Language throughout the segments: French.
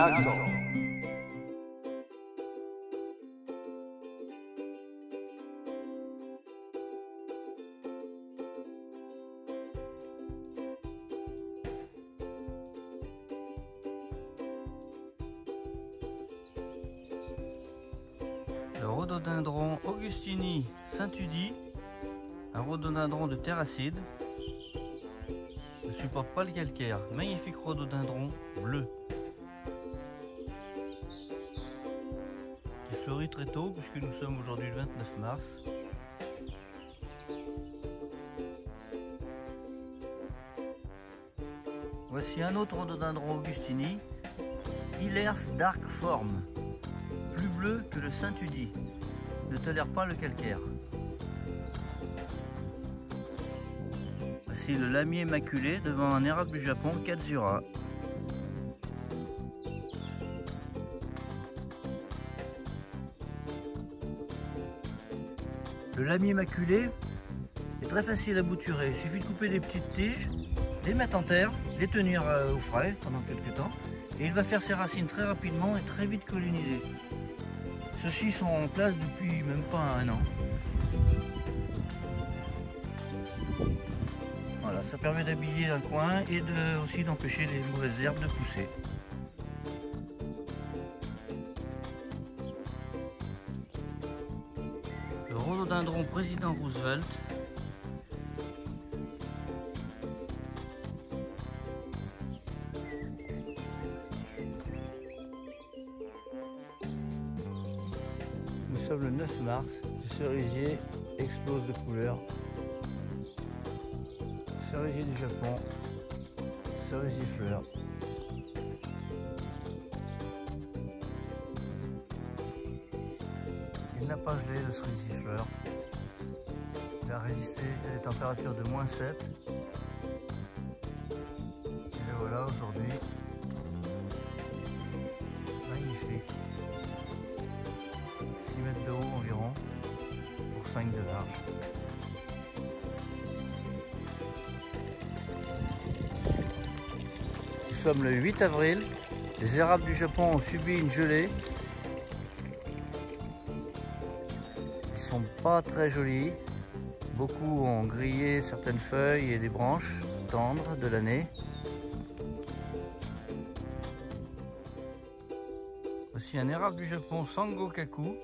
Axel. Le rhododendron Augustini Saint-Udi, un rhododendron de terre acide, ne supporte pas le calcaire. Magnifique rhododendron bleu. Il fleurit très tôt puisque nous sommes aujourd'hui le 29 mars. Voici un autre rhododendron Augustini, Hillers Dark Form, plus bleu que le Saint-Udi, ne tolère pas le calcaire. Voici le lamier maculé devant un érable du Japon, Katsura. Le lamier maculé est très facile à bouturer. Il suffit de couper des petites tiges, les mettre en terre, les tenir au frais pendant quelques temps, et il va faire ses racines très rapidement et très vite colliniser. Ceux-ci sont en place depuis même pas un an. Voilà, ça permet d'habiller un coin et aussi d'empêcher les mauvaises herbes de pousser. Le rhododendron président Roosevelt. Nous sommes le 9 mars, le cerisier explose de couleurs. Cerisier du Japon, cerisier fleur. Il n'a pas gelé le cerisier fleur. Il a résisté à des températures de -7. Et le voilà aujourd'hui. Magnifique. 6 mètres de haut environ, pour 5 de large. Nous sommes le 8 avril, les érables du Japon ont subi une gelée. Ils sont pas très jolis. Beaucoup ont grillé certaines feuilles et des branches tendres de l'année. Voici un érable du Japon, Sangokaku.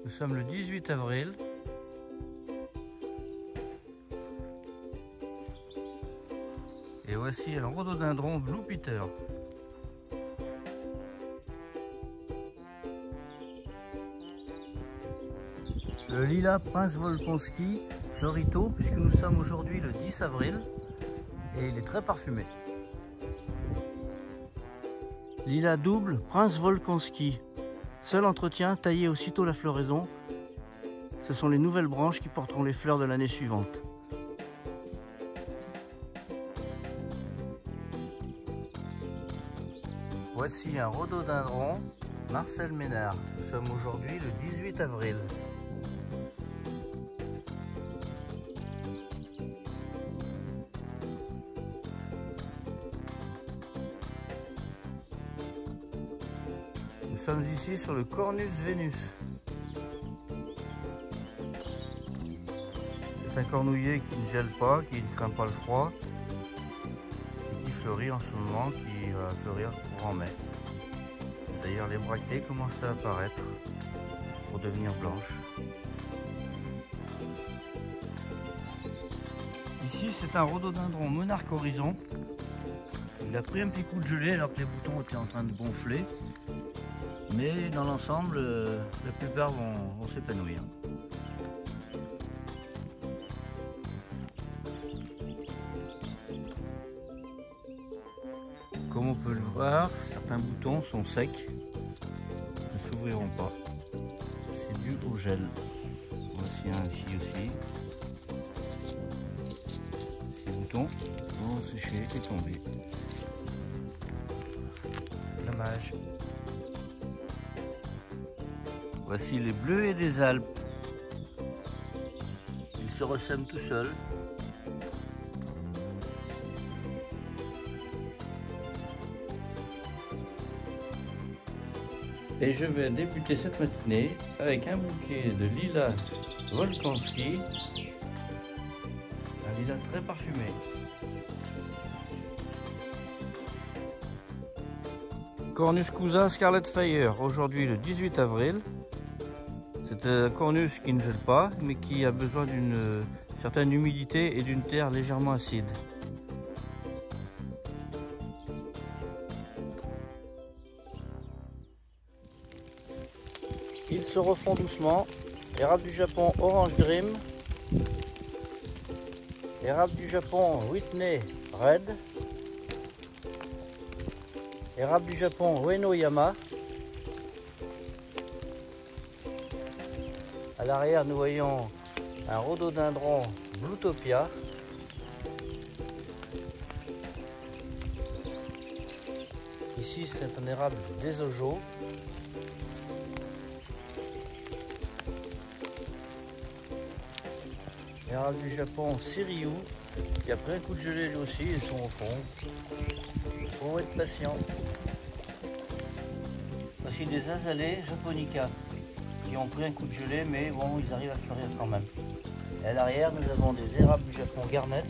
Nous sommes le 18 avril. Et voici un rhododendron Blue Peter. Le lilas Prince Volkonski fleurit tôt puisque nous sommes aujourd'hui le 10 avril et il est très parfumé. Lilas double Prince Volkonski. Seul entretien, tailler aussitôt la floraison. Ce sont les nouvelles branches qui porteront les fleurs de l'année suivante. Voici un rhododendron Marcel Ménard. Nous sommes aujourd'hui le 18 avril. Nous sommes ici sur le Cornus Venus. C'est un cornouiller qui ne gèle pas, qui ne craint pas le froid et qui fleurit en ce moment, qui va fleurir courant mai. D'ailleurs, les bractées commencent à apparaître pour devenir blanches. Ici, c'est un rhododendron Monarque Horizon. Il a pris un petit coup de gelée alors que les boutons étaient en train de gonfler. Mais dans l'ensemble, la plupart vont s'épanouir. Comme on peut le voir, certains boutons sont secs, ne s'ouvriront pas. C'est dû au gel. Voici un ici aussi. Ces boutons vont sécher et tomber. Dommage. Voici les bleuets des Alpes. Ils se ressèment tout seuls. Et je vais débuter cette matinée avec un bouquet de lilas Volkansky, un lilas très parfumé. Cornus Cusa Scarlet Fire, aujourd'hui le 18 avril. C'est un cornus qui ne gèle pas, mais qui a besoin d'une certaine humidité et d'une terre légèrement acide. Ils se refont doucement. Érable du Japon Orange Dream. Érable du Japon Whitney Red. Érable du Japon Ueno Yama. À l'arrière, nous voyons un rhododendron Bluetopia. Ici, c'est un érable des Ojo. Érable du Japon Siriu, qui a pris un coup de gelée lui aussi, ils sont au fond. Il faut être patient. Voici des azalées japonica qui ont pris un coup de gelée, mais bon, ils arrivent à fleurir quand même. Et à l'arrière, nous avons des érables du Japon Garnet,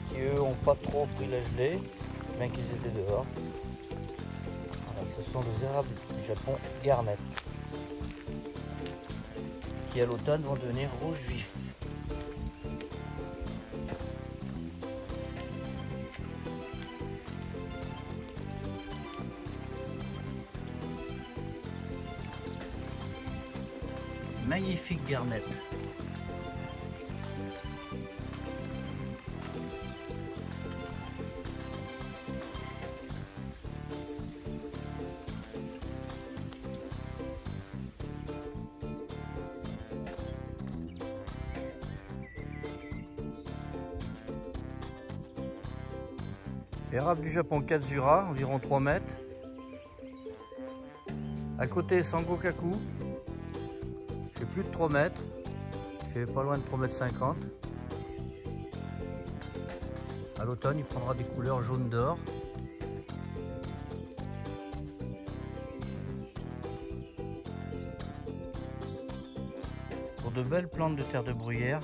qui eux n'ont pas trop pris la gelée, bien qu'ils étaient dehors. Voilà, ce sont des érables du Japon Garnet, qui à l'automne vont devenir rouge vif. Magnifique garnette. Érable du Japon Katsura, environ 3 mètres. À côté, Sangokaku, fait plus de 3 mètres, fait pas loin de 3,50 m. À l'automne, il prendra des couleurs jaune d'or. Pour de belles plantes de terre de bruyère,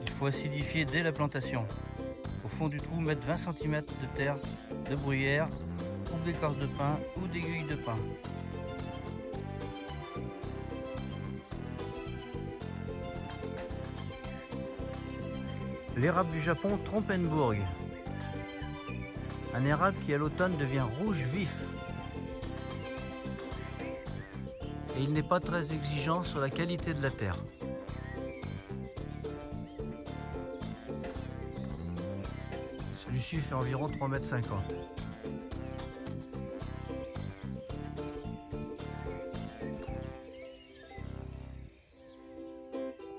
il faut acidifier dès la plantation. Au fond du trou, mettre 20 cm de terre de bruyère ou d'écorce de pin ou d'aiguille de pin. L'érable du Japon Trompenburg, un érable qui à l'automne devient rouge vif. Et il n'est pas très exigeant sur la qualité de la terre. Celui-ci fait environ 3,50 m.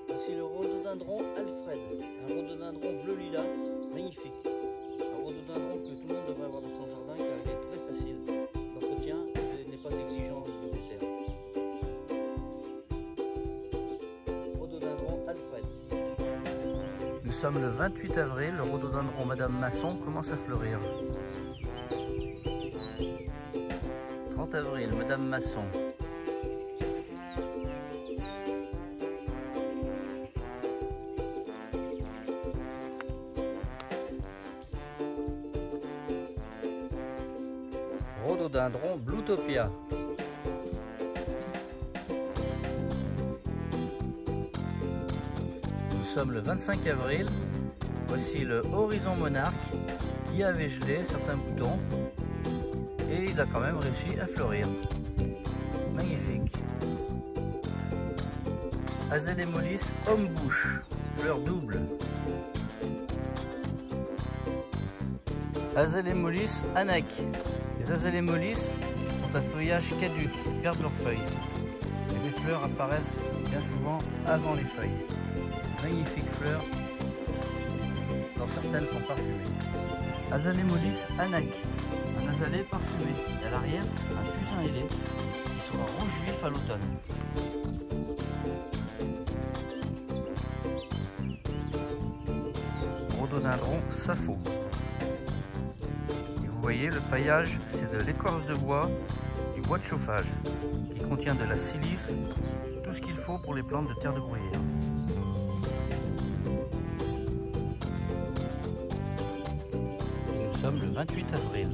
Voici le rhododendron Alfred, un rhododendron bleu lilas, magnifique. Un rhododendron que tout le monde devrait avoir dans son jardin car il est très facile d'entretien et n'est pas exigeant au niveau des terres. Rhododendron Alfred. Nous sommes le 28 avril, le rhododendron Madame Masson commence à fleurir. 30 avril, Madame Masson. Rhododendron Bluetopia. Nous sommes le 25 avril. Voici le Horizon Monarque qui avait gelé certains boutons et il a quand même réussi à fleurir. Magnifique. Azalemolis Homme-Bouche, fleur double. Azalemolis Anak. Les azalemolis sont à feuillage caduc, ils perdent leurs feuilles. Et les fleurs apparaissent bien souvent avant les feuilles. Magnifiques fleurs, dont certaines sont parfumées. Azalemolis Anak, un azalée parfumé. Et à l'arrière, un fusain ailé qui sera rouge vif à l'automne. Rhododendron Sappho. Vous voyez, le paillage, c'est de l'écorce de bois, du bois de chauffage qui contient de la silice, tout ce qu'il faut pour les plantes de terre de bruyère. Nous sommes le 28 avril.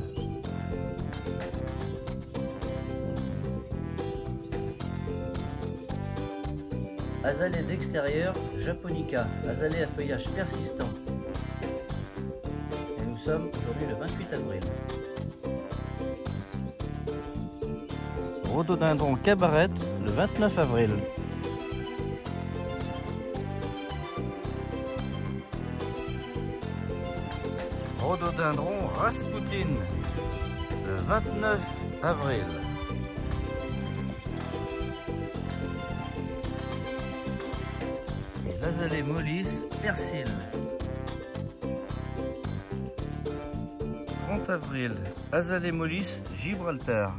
Azalée d'extérieur, Japonica, azalée à feuillage persistant. Et nous sommes aujourd'hui le 28 avril. Rhododendron cabaret, le 29 avril. Rhododendron Rasputin, le 29 avril. Et l'azalée mollis persil. 30 avril, azalée mollis Gibraltar.